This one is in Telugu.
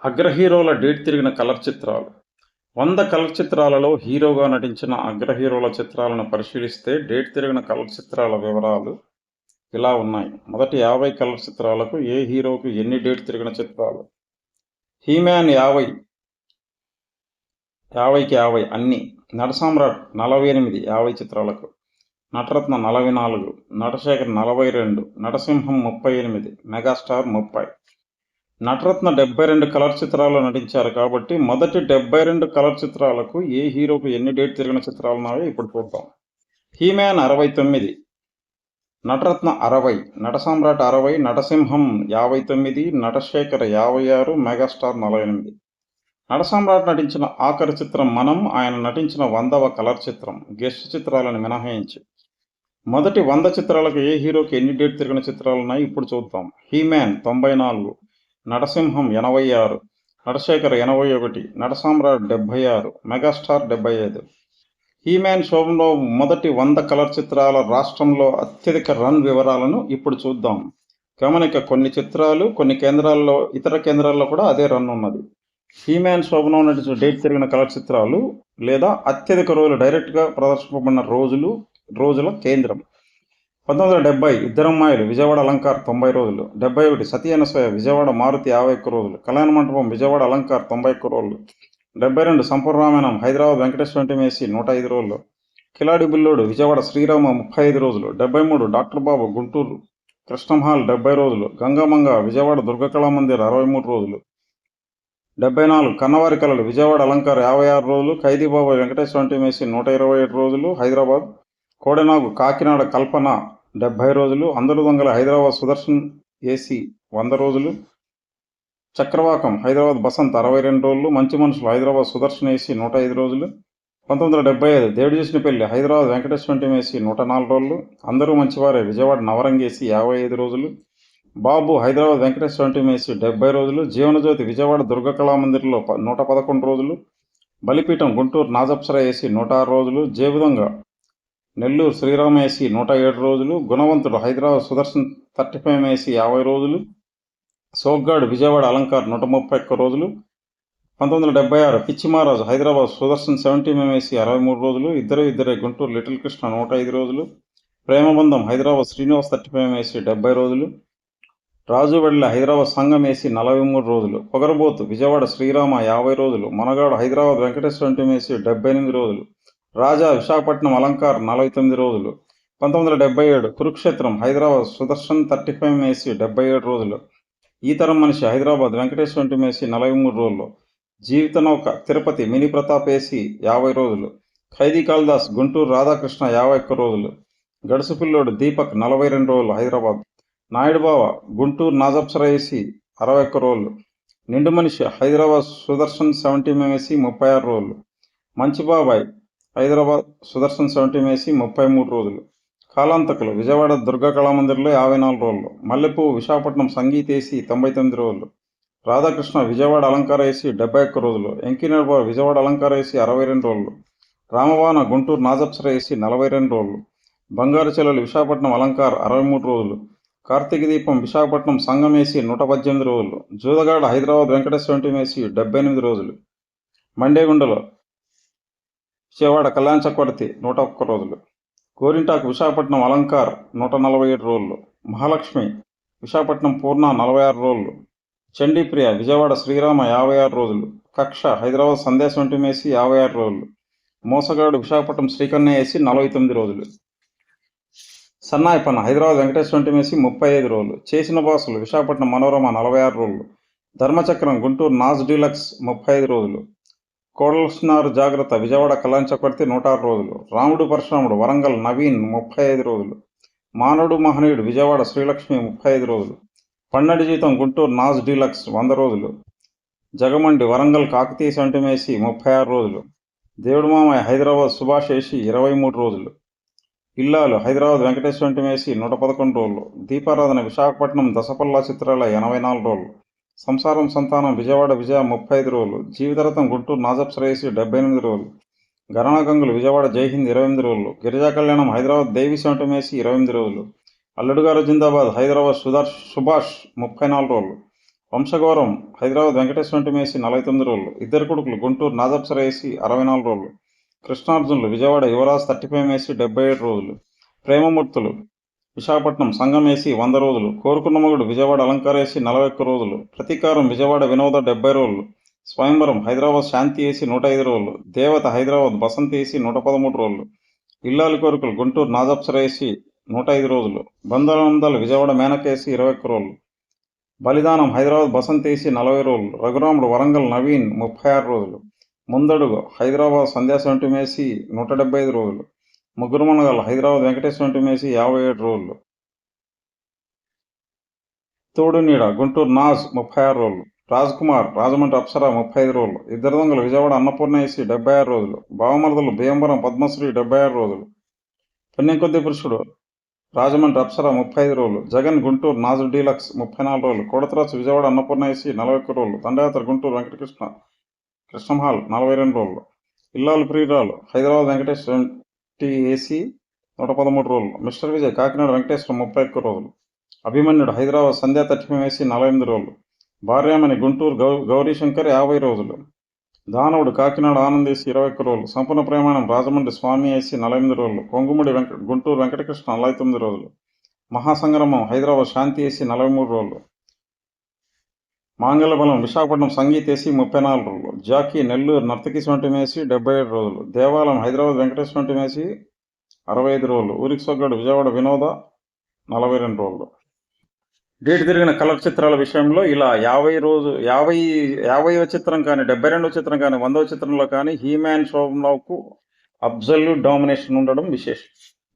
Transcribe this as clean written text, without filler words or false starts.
అగ్ర హీరోల డేట్ తిరిగిన కలర్ చిత్రాలు. 100 కలర్ చిత్రాలలో హీరోగా నటించిన అగ్ర హీరోల చిత్రాలను పరిశీలిస్తే డేట్ తిరిగిన కలర్ చిత్రాల వివరాలు ఇలా ఉన్నాయి. మొదటి 50 కలర్ చిత్రాలకు ఏ హీరోకు ఎన్ని డేట్ తిరిగిన చిత్రాలు? హీమ్యాన్ 50, 50కి 50 అన్ని. నటసామ్రాట్ 48, 50 చిత్రాలకు. నటరత్న 44, నటశేఖర్ 42, నటసింహం 38, మెగాస్టార్ 30. నటరత్న 72 కలర్ చిత్రాల్లో నటించారు కాబట్టి మొదటి 72 కలర్ చిత్రాలకు ఏ హీరోకు ఎన్ని డేట్ తిరిగిన చిత్రాలు ఉన్నాయో ఇప్పుడు చూద్దాం. He-Man 69, Nataratna 60, Natsamrat 60, నటసింహం 59, Natasekhar 56, megastar 48. నటసామ్రాట్ నటించిన ఆఖరి చిత్రం మనం. ఆయన నటించిన 100వ కలర్ చిత్రం, గెస్ట్ చిత్రాలను మినహాయించి. మొదటి 100 చిత్రాలకు ఏ హీరోకి ఎన్ని డేట్ తిరిగిన చిత్రాలు ఉన్నాయి ఇప్పుడు చూద్దాం. He-Man 94, నటసింహం 86, Natasekhar 81, Natsamrat 76, megastar 75. He-Man షోలో మొదటి 100 కలర్ చిత్రాల రాష్ట్రంలో అత్యధిక రన్ వివరాలను ఇప్పుడు చూద్దాం. గమనిక, కొన్ని చిత్రాలు కొన్ని కేంద్రాల్లో, ఇతర కేంద్రాల్లో కూడా అదే రన్ ఉన్నది. హీమ్యాన్ శోభలో నటించిన డేట్ తిరిగిన కలర్ చిత్రాలు లేదా అత్యధిక రోజులు డైరెక్ట్గా ప్రదర్శింపబడిన రోజుల కేంద్రం. 1970 ఇద్దరమ్మాయిలు విజయవాడ అలంకార్ 90 రోజులు. 71 సతీ అనసూయ విజయవాడ మారుతి 51 రోజులు. కళ్యాణ మంటపం విజయవాడ అలంకార్ 91 రోజులు. 72 సంపూర్ణ రామాయణం హైదరాబాద్ వెంకటేశ్వర మేసి 105 రోజులు. కిలాడి బుల్లోడు విజయవాడ శ్రీరామ 35 రోజులు. 73 డాక్టర్ బాబు గుంటూరు కృష్ణంహాల్ 70 రోజులు. గంగామంగ విజయవాడ దుర్గకళా మందిర్ 63 రోజులు. 74 కన్నవారి కళలు విజయవాడ అలంకార్ 56 రోజులు. ఖైదీబాబు వెంకటేశ్వర మేసి 127 రోజులు హైదరాబాద్. కోడెనాగు కాకినాడ కల్పన 70 రోజులు. అందరు దొంగల హైదరాబాద్ సుదర్శన్ ఏసీ 100 రోజులు. చక్రవాకం హైదరాబాద్ బసంత్ 62 రోజులు. మంచి మనుషులు హైదరాబాద్ సుదర్శన్ ఏసీ 105 రోజులు. 1975 దేవుడు చేసిన పెళ్లి హైదరాబాద్ వెంకటేశ్వర ఏసీ 104 రోజులు. అందరూ మంచివారే విజయవాడ నవరంగేసి 55 రోజులు. బాబు హైదరాబాద్ వెంకటేశ్వర ఏసీ 70 రోజులు. జీవనజ్యోతి విజయవాడ దుర్గకళా మందిర్లో 111 రోజులు. బలిపీఠం గుంటూరు నాజప్సర ఏసీ 106 రోజులు. జేబుదొంగ నెల్లూరు శ్రీరామ ఏసీ 107 రోజులు. గుణవంతుడు హైదరాబాద్ సుదర్శన్ 35 ఏసీ 50 రోజులు. సోగ్గాడు విజయవాడ అలంకార్ 131 రోజులు. 1976 పిచ్చిమారాజు హైదరాబాద్ సుదర్శన్ 70 ఏసీ 63 రోజులు. ఇద్దరే గుంటూరు లిటిల్ కృష్ణ 105 రోజులు. ప్రేమబంధం హైదరాబాద్ శ్రీనివాస్ 35 ఏసీ 70 రోజులు. రాజు వెడ్ల హైదరాబాద్ సంఘం ఏసీ 43 రోజులు. పొగరబోతు విజయవాడ శ్రీరామ 50 రోజులు. మనగాడు హైదరాబాద్ వెంకటేశ్వర ఏసీ 78 రోజులు. రాజా విశాఖపట్నం అలంకార్ 49 రోజులు. 1977 కురుక్షేత్రం హైదరాబాద్ సుదర్శన్ 35 ఏసీ 77 రోజులు. ఈ తరం మనిషి హైదరాబాద్ వెంకటేశ్వర ఏసీ 43 రోజులు. జీవిత నౌక తిరుపతి మినీ ప్రతాప్ ఏసీ 50 రోజులు. ఖైదీ కాళిదాస్ గుంటూరు రాధాకృష్ణ 51 రోజులు. గడుసు పిల్లోడు దీపక్ 42 రోజులు హైదరాబాద్. నాయుడుబావ గుంటూరు నాజప్సర ఏసీ 61 రోజులు. నిండు మనిషి హైదరాబాద్ సుదర్శన్ 70 ఏసీ 36 రోజులు. మంచి బాబాయ్ హైదరాబాద్ సుదర్శన్ 70 ఏసీ 33 రోజులు. కాలాంతకులు విజయవాడ దుర్గా కళామందిర్లో 54 రోజులు. మల్లెపువ్వు విశాఖపట్నం సంగీత్ ఏసీ 99 రోజులు. రాధాకృష్ణ విజయవాడ అలంకార ఏసీ 71 రోజులు. ఎంకినర్బాబు విజయవాడ అలంకార ఏసీ 62 రోజులు. రామవాన గుంటూరు నాజప్సర ఏసీ 42 రోజులు. బంగారు చెల్లెలు విశాఖపట్నం అలంకార్ 63 రోజులు. కార్తీక దీపం విశాఖపట్నం సంఘం ఏసీ 118 రోజులు. జూదగాడ హైదరాబాద్ వెంకటేశ్వర ఏసీ 78 రోజులు. మండేగుండలో విజయవాడ కళ్యాణ చక్రవర్తి 101 రోజులు. గోరింటాకు విశాఖపట్నం అలంకార్ 147 రోజులు. మహాలక్ష్మి విశాఖపట్నం పూర్ణ 46 రోజులు. చండీప్రియ విజయవాడ శ్రీరామ 56 రోజులు. కక్ష హైదరాబాద్ సందేశం ఏసీ 56 రోజులు. మోసగాడు విశాఖపట్నం శ్రీకన్య ఏసీ 49 రోజులు. సన్నాయిపన్న హైదరాబాద్ వెంకటేశ్వర ఏసీ 35 రోజులు. చేసిన బాసులు విశాఖపట్నం మనోరమ 46 రోజులు. ధర్మచక్రం గుంటూరు నాజ్ డీలక్స్ 35 రోజులు. కోడల్స్నార్ జాగ్రత్త విజయవాడ కళ్యాణ చక్రవర్తి 106 రోజులు. రాముడు పరశురాముడు వరంగల్ నవీన్ 35 రోజులు. మానవుడు మహనీయుడు విజయవాడ శ్రీలక్ష్మి 35 రోజులు. పన్నెండు జీతం గుంటూరు నాజ్ డీలక్స్ 100 రోజులు. జగమండి వరంగల్ కాకతీయ 70 ఏసీ 36 రోజులు. దేవుడు మామయ్య హైదరాబాద్ సుభాష్ ఏసీ 23 రోజులు. ఇల్లాలు హైదరాబాద్ వెంకటేశ్వర ఏసీ 111 రోజులు. దీపారాధన విశాఖపట్నం దశపల్లా చిత్రాలయ 84 రోజులు. సంసారం సంతానం విజయవాడ విజయ 35 రోజులు. జీవితరథం గుంటూరు నాజప్సర ఏసీ 78 రోజులు. గణనాగంగులు విజయవాడ జైహింద్ 28 రోజులు. గిరిజా కళ్యాణం హైదరాబాద్ దేవి 70 ఏసీ 28 రోజులు. అల్లుడుగారు జిందాబాద్ హైదరాబాద్ సుభాష్ 34 రోజులు. వంశగౌరవం హైదరాబాద్ వెంకటేశ్వర ఇంటి వేసి 49 రోజులు. ఇద్దరు కొడుకులు గుంటూరు నాజప్సర వేసి 64 రోజులు. కృష్ణార్జునులు విజయవాడ యువరాజ్ 35 వేసి 77 రోజులు. ప్రేమమూర్తులు విశాఖపట్నం సంఘం వేసి 100 రోజులు. కోరుకున్న మగుడు విజయవాడ అలంకార వేసి 41 రోజులు. ప్రతీకారం విజయవాడ వినోద 70 రోజులు. స్వయంవరం హైదరాబాద్ శాంతి వేసి 105 రోజులు. దేవత హైదరాబాద్ బసంతి వేసి 113 రోజులు. ఇల్లాలి కోరికలు గుంటూరు నాజప్సర వేసి 105 రోజులు. బంధాలందాలు విజయవాడ మేనక వేసి 21 రోజులు. బలిదానం హైదరాబాద్ బసంతి వేసి 40 రోజులు. రఘురాముడు వరంగల్ నవీన్ 36 రోజులు. ముందడుగు హైదరాబాద్ సంధ్యాశంటి మేసి 175 రోజులు. ముగ్గురు మనగాళ్ళు హైదరాబాద్ వెంకటేశ్వర మేసి 57 రోజులు. తోడు నీడ గుంటూరు నాజ్ 36 రోజులు. రాజ్ కుమార్ రాజమండ్రి అప్సరా 35 రోజులు. ఇద్దరు దొంగలు విజయవాడ అన్నపూర్ణ వేసి 76 రోజులు. భావమరదలు భీమవరం పద్మశ్రీ 76 రోజులు. పుణ్యం కొద్ది పురుషుడు రాజమండ్రి అప్సరా 35 రోజులు. జగన్ గుంటూరు నాజు డీలక్స్ 34 రోజులు. కోడతరాజు విజయవాడ అన్నపూర్ణ వేసి 41 రోజులు. దండయాత్ర గుంటూరు కృష్ణంహాల్ 42 రోజులు. ఇల్లాలు ప్రియురాలు హైదరాబాద్ వెంకటేశ్వర ఏసీ 113 రోజులు. మిస్టర్ విజయ్ కాకినాడ వెంకటేశ్వరం 31 రోజులు. అభిమన్యుడు హైదరాబాద్ సంధ్యా 35 వేసి 48 రోజులు. భార్యామణి గుంటూరు గౌరీశంకర్ 50 రోజులు. దానవుడు కాకినాడ ఆనందేసి 21 రోజులు. సంపూర్ణ ప్రయాణం రాజమండ్రి స్వామి వేసి 48 రోజులు. కొంగుముడి గుంటూరు వెంకటకృష్ణ 49 రోజులు. మహాసంగ్రామం హైదరాబాద్ శాంతి వేసి 43 రోజులు. మాంగళ్యబలం విశాఖపట్నం సంగీత్ వేసి 34 రోజులు. జాకీ నెల్లూరు నర్తకి సొంటి వేసి 77 రోజులు. దేవాలయం హైదరాబాద్ వెంకటేశ్వర వేసి 65 రోజులు. ఊరికి సొగ్గడు విజయవాడ వినోద 42 రోజులు. డేట్ తిరిగిన కలర్ చిత్రాల విషయంలో ఇలా 50వ చిత్రం కానీ 72వ చిత్రం కానీ 100వ చిత్రంలో కానీ హీమ్యాన్ శోభంకు అబ్సల్యూట్ డామినేషన్ ఉండడం విశేషం.